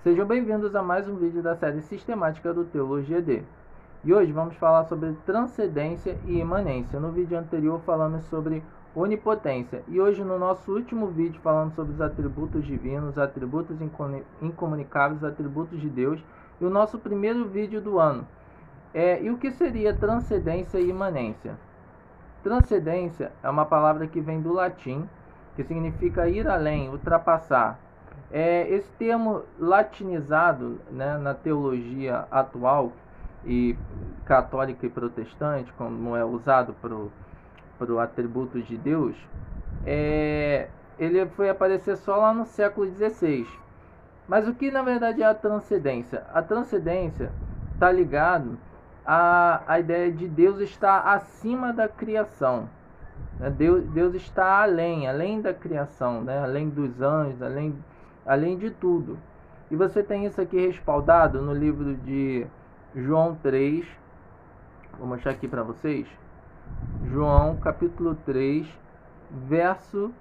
Sejam bem-vindos a mais um vídeo da série sistemática do Teologia D. E hoje vamos falar sobre transcendência e imanência. No vídeo anterior falamos sobre onipotência e hoje no nosso último vídeo falamos sobre os atributos divinos, atributos incomunicáveis, atributos de Deus e o nosso primeiro vídeo do ano. E o que seria transcendência e imanência? Transcendência é uma palavra que vem do latim, que significa ir além, ultrapassar. Esse termo latinizado, né, na teologia atual e católica e protestante, como é usado para o atributo de Deus, ele foi aparecer só lá no século XVI. Mas o que na verdade é a transcendência? A transcendência está ligado à ideia de Deus estar acima da criação. Deus está além da criação, né? Além dos anjos, além de tudo. E você tem isso aqui respaldado no livro de João 3. Vou mostrar aqui para vocês. João capítulo 3, verso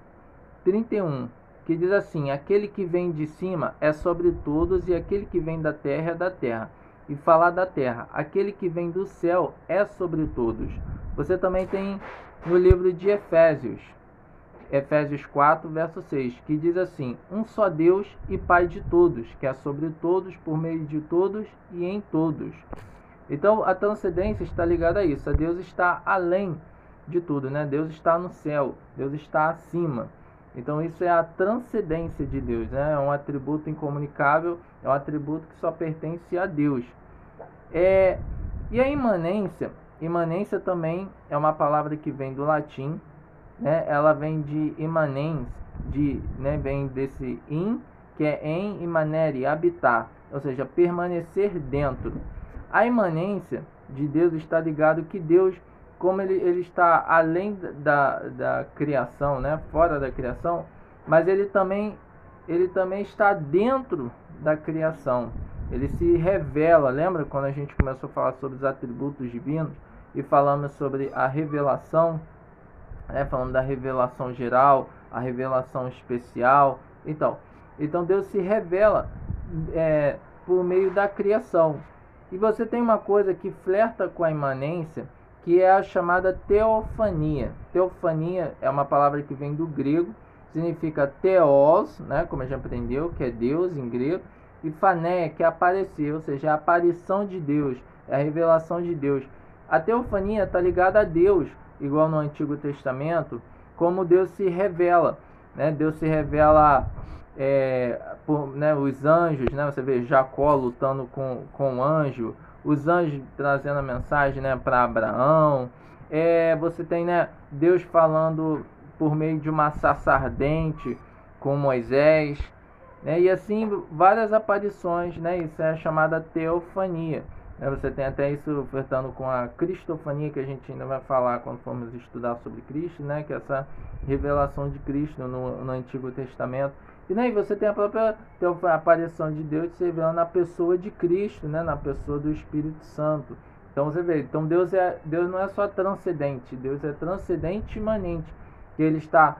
31, que diz assim: aquele que vem de cima é sobre todos, e aquele que vem da terra é da terra. E falar da terra, aquele que vem do céu é sobre todos. Você também tem no livro de Efésios 4, verso 6, que diz assim: um só Deus e Pai de todos, que é sobre todos, por meio de todos e em todos. Então a transcendência está ligada a isso, a Deus está além de tudo, né? Deus está no céu, Deus está acima. Então isso é a transcendência de Deus, né? É um atributo incomunicável, é um atributo que só pertence a Deus. E a imanência também é uma palavra que vem do latim, né? Ela vem de imanens, né? Vem desse in, que é em, imanere, habitar, ou seja, permanecer dentro. A imanência de Deus está ligado que Deus, como ele está além da criação, né? Fora da criação, mas ele também está dentro da criação. Ele se revela. Lembra quando a gente começou a falar sobre os atributos divinos e falamos sobre a revelação, né? Falando da revelação geral, a revelação especial. Então Deus se revela por meio da criação. E você tem uma coisa que flerta com a imanência, que é a chamada teofania. Teofania é uma palavra que vem do grego, significa theos, né, como a gente aprendeu, que é Deus em grego, e phaneia, que é aparecer, ou seja, a aparição de Deus, é a revelação de Deus. A teofania está ligada a Deus, igual no Antigo Testamento, como Deus se revela, né? Deus se revela os anjos, né? Você vê Jacó lutando com o anjo, os anjos trazendo a mensagem, né, para Abraão. Você tem, né, Deus falando por meio de uma sarça ardente com Moisés, né? E assim várias aparições, né? Isso é a chamada teofania. Você tem até isso flertando com a cristofania, que a gente ainda vai falar quando formos estudar sobre Cristo, né? Que é essa revelação de Cristo no Antigo Testamento. E daí você tem a própria aparição de Deus se revelando na pessoa de Cristo, né? Na pessoa do Espírito Santo. Então você vê, então Deus não é só transcendente, Deus é transcendente e imanente. Ele está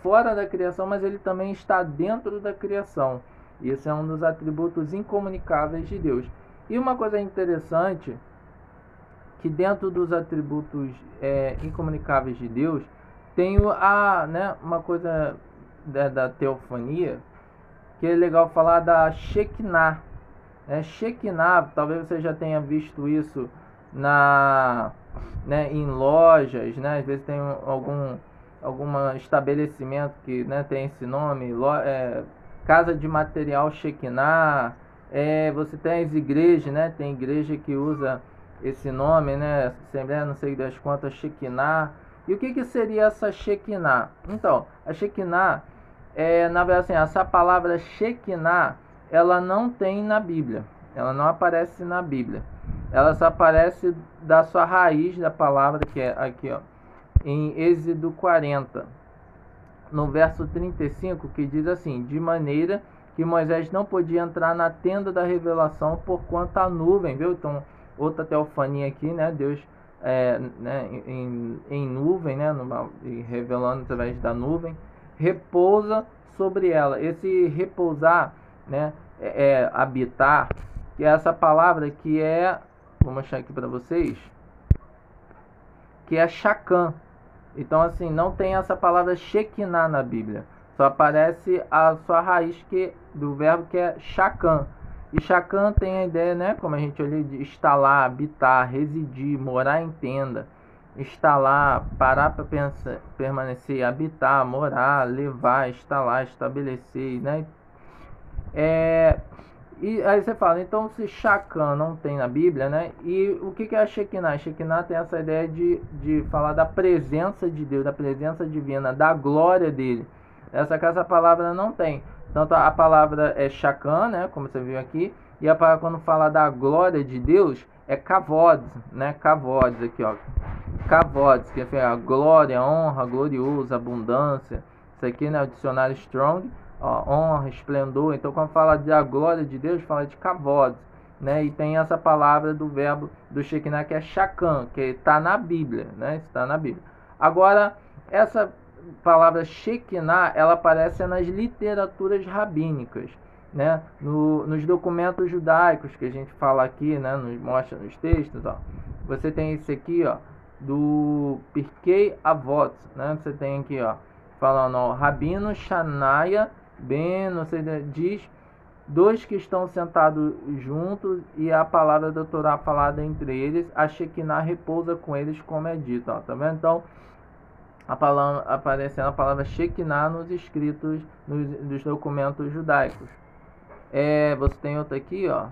fora da criação, mas ele também está dentro da criação. E esse é um dos atributos incomunicáveis de Deus. E uma coisa interessante, que dentro dos atributos incomunicáveis de Deus, tem uma coisa da teofania, que é legal falar da Shekinah. Shekinah, talvez você já tenha visto isso em lojas, né? Às vezes tem algum estabelecimento que, né, tem esse nome, casa de material Shekinah. Você tem as igrejas, né? Tem igreja que usa esse nome, né? Assembleia, não sei das quantas, Shekinah. E o que seria essa Shekinah? Então, a Shekinah na verdade, assim, essa palavra Shekinah, ela não tem na Bíblia. Ela não aparece na Bíblia. Ela só aparece da sua raiz da palavra, que é aqui, ó, em Êxodo 40, no verso 35, que diz assim: de maneira que Moisés não podia entrar na tenda da revelação por quanto a nuvem, viu? Então, outra teofania aqui, né? Deus em nuvem, né? Revelando através da nuvem, repousa sobre ela. Esse repousar, né, habitar, que é essa palavra que é, vou mostrar aqui para vocês, que é Shakhan. Então, assim, não tem essa palavra Shekinah na Bíblia. Só aparece a sua raiz do verbo que é Shakhan. E Shakhan tem a ideia, né, como a gente olhou, de instalar, habitar, residir, morar em tenda. Instalar, parar para permanecer, habitar, morar, levar, instalar, estabelecer, né? E aí você fala, então se Shakhan não tem na Bíblia, né? E o que é a Shekinah? A Shekinah tem essa ideia de falar da presença de Deus, da presença divina, da glória dele. Essa palavra não tem. Tanto a palavra é Shakhan, né? Como você viu aqui. E a palavra quando fala da glória de Deus é Kavod, né? Kavod aqui, ó. Kavod, que é a glória, honra, glorioso, abundância. Isso aqui, né? O dicionário Strong. Ó, honra, esplendor. Então, quando fala da glória de Deus, fala de Kavod, né? E tem essa palavra do verbo do Shekinah, que é Shakhan, que está na Bíblia, né? Está na Bíblia. Agora, essa palavra Shekinah, ela aparece nas literaturas rabínicas, né? Nos documentos judaicos que a gente fala aqui, né? Mostra nos textos, ó. Você tem esse aqui, ó, do Pirkei Avot, né? Você tem aqui, ó, falando, ó, Rabino Shanaya Ben, não sei, diz, dois que estão sentados juntos e a palavra da Torá falada entre eles, a Shekinah repousa com eles, como é dito, ó, tá vendo? Então, aparecendo a palavra Shekinah nos escritos, dos documentos judaicos. Você tem outra aqui, ó,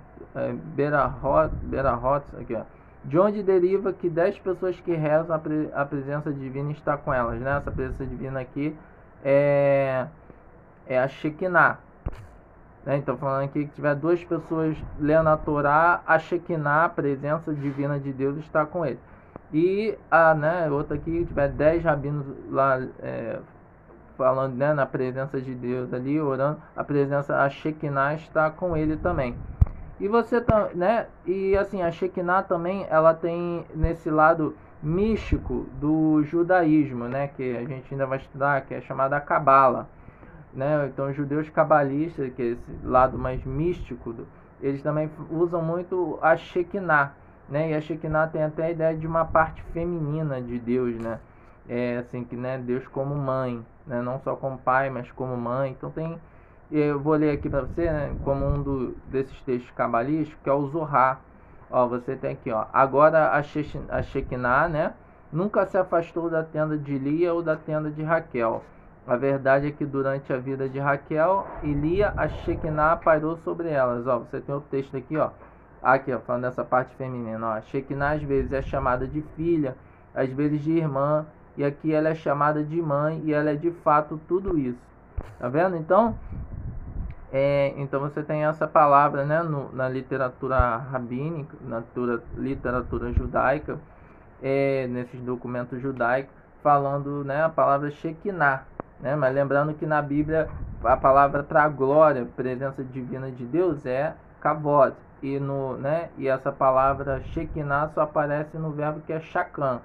Berahot, aqui, ó, de onde deriva que 10 pessoas que rezam a presença divina está com elas, né? Essa presença divina aqui é a Shekinah, né? Então, falando aqui que tiver 2 pessoas lendo a Torá, a Shekinah, a presença divina de Deus, está com ele. E né, outra aqui, tiver 10 rabinos lá falando, né, na presença de Deus ali, orando, a Shekinah está com ele também. E você, né, e assim, a Shekinah também, ela tem nesse lado místico do judaísmo, né, que a gente ainda vai estudar, que é chamada Kabbalah, né? Então, os judeus cabalistas, que é esse lado mais místico, eles também usam muito a Shekinah, né? E a Shekinah tem até a ideia de uma parte feminina de Deus, né? Assim, que, né, Deus como mãe, né? Não só como pai, mas como mãe. Então tem, eu vou ler aqui para você, né, como um desses textos cabalísticos, que é o Zohar. Ó, você tem aqui, ó, agora a Shekinah, né, nunca se afastou da tenda de Lia ou da tenda de Raquel. A verdade é que durante a vida de Raquel e Lia, a Shekinah pairou sobre elas. Ó, você tem outro texto aqui, ó. Aqui, ó, falando dessa parte feminina. Ó. A Shekinah às vezes é chamada de filha, às vezes de irmã, e aqui ela é chamada de mãe, e ela é de fato tudo isso. Tá vendo? Então, então você tem essa palavra, né, na literatura rabínica, na literatura judaica, nesses documentos judaicos, falando, né, a palavra Shekinah. Né? Mas lembrando que na Bíblia a palavra para glória, presença divina de Deus, é Kavod. E essa palavra Shekinah só aparece no verbo que é Shakhan.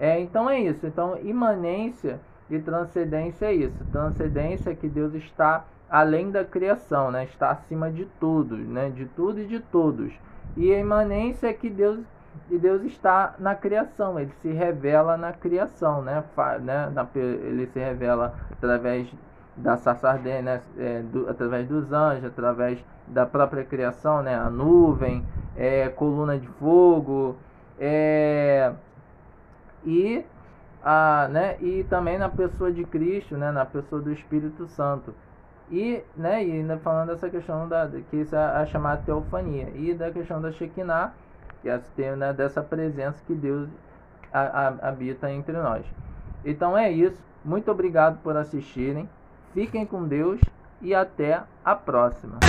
Então é isso. Então, imanência e transcendência é isso. Transcendência é que Deus está além da criação, né? Está acima de tudo, né? De tudo e de todos. E a imanência é que Deus está na criação, ele se revela na criação, né? Ele se revela através da sarça ardente, né? Através dos anjos, através da própria criação, né? A nuvem, coluna de fogo, né? E também na pessoa de Cristo, né? Na pessoa do Espírito Santo. Né, e ainda falando dessa questão que isso é a chamada teofania, e da questão da Shekinah, que é, né, dessa presença que Deus habita entre nós. Então é isso. Muito obrigado por assistirem. Fiquem com Deus e até a próxima.